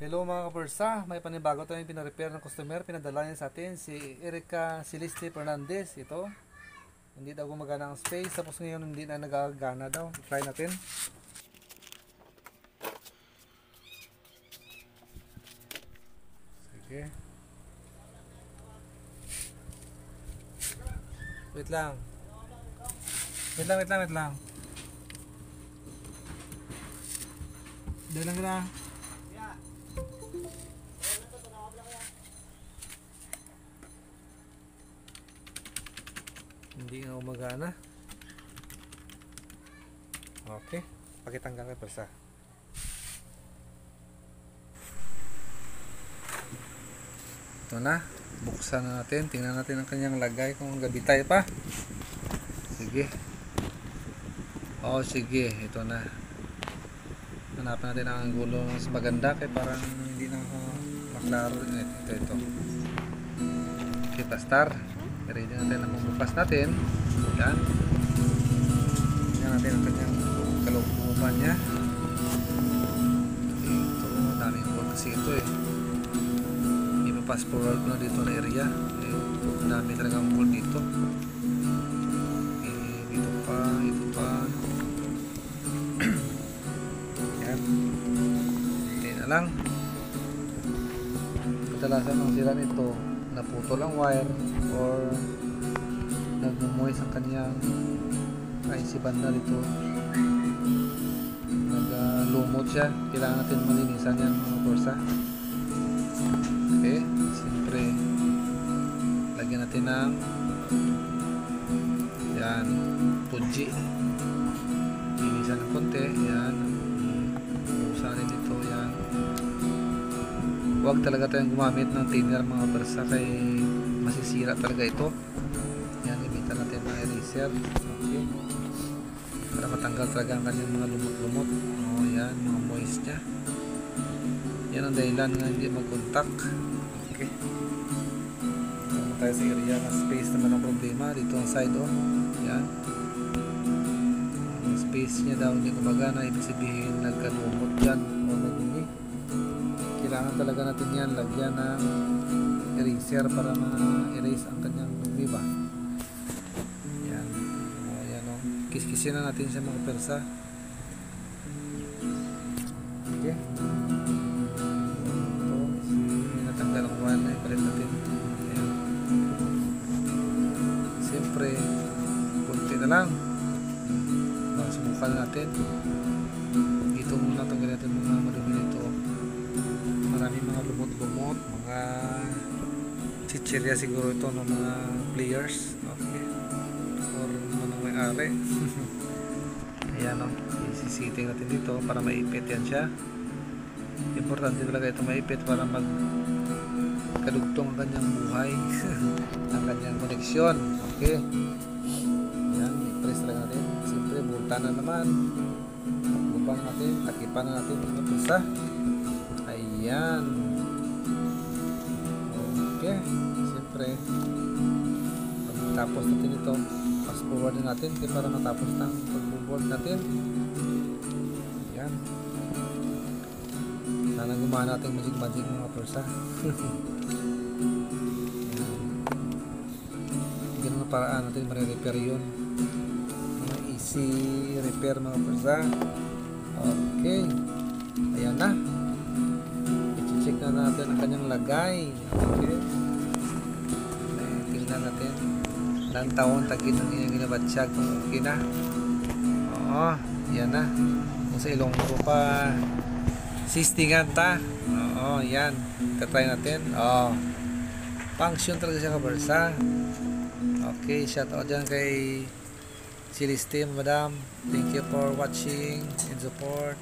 Hello mga kapersa, may panibago tayong pina-repair ng customer. Pinadala niya sa atin si Erica Celeste Fernandez. Ito, hindi daw gumagana ang space, tapos ngayon hindi na nagagana daw. Try natin. Sige. Wait lang. Wait lang. Dalang na. Hindi nga umagana. Okay, pakitanggal ka persa. Ito na, buksan na natin. Tingnan natin ang kanyang lagay kung gabitay pa. Sige. Sige, ito na. Hanapin natin ang gulo mas maganda kaya parang hindi na maklaro. Ito. Okay, pastar. Ready natin ang bukas natin. Yan. Tingnan natin ang kanyang kalooban niya. Ito, daming board kasi ito eh. Ipa-pass forward ko na dito na area. Dami talagang board dito. Ito pa. Yan. Hindi na lang. Kadalasan ang sila nito, naputol ang wire or nagmumuhay sa kanyang IC banda dito, naglumot siya. Kailangan natin malinisan yan mga kursa. Okay, siyempre lagyan natin ng yan, puji, linisan ng konti. Yan, usahan din dito. Yan, huwag talaga tayong gumamit ng thinner mga kursa, kay masisira talaga ito. Yan, imitan natin ng eraser. Okay, para matanggal talaga ang kanyang mga lumot-lumot. Yan, mga moist nya. Yan ang dahilan nga hindi mag-contact. Okay, sama tayo sa area na space naman ang problema. Dito ang side on. Yan, ang space nya daw hindi kumagana. Ibig sabihin nagkalumot yan o nagumi. Kailangan talaga natin yan lagyan ng eraser para ma-erase ang kanyang dumi ba. Yan. Yan o. Kiskisin na natin siya mga persa. Okay. Ito. Natanggal ang wire na ipalit natin. Yan. Siyempre, kunti na lang. Subukan natin. Dito muna tanggalin natin mga madumi nito. Maraming mga lumot-lumot, mga chichirya siguro ito ng mga players. Okay, or mga may-ari. Ayan o, isisiting natin dito para maipit yan siya. Importante talaga ito maipit para magkadugtong ang kanyang buhay. Ang kanyang koneksyon. Okay, ayan, i-press talaga natin. Siyempre, bulta na naman. Takbupan natin, takipan na natin ito isa. Ayan. Okay, siyempre pagtapos natin ito, fast forward natin para matapos ng pag-board natin. Ayan, sana gumana natin magic mga persa. Ganun ang paraan natin mare-repair yun. Mga easy repair mga persa. Okay, ayan na. I-check na natin ang kanyang lagay. Okay, tingnan natin ilang taon tagin ang iyong ginabatsyag kung okay na. Oo, yan na. Kung sa Ilonggo pa sistingan ta. Oo, yan, tatry natin. Function talaga siya kabarsa. Okay, shout out dyan kay Celeste, madam. Thank you for watching and support.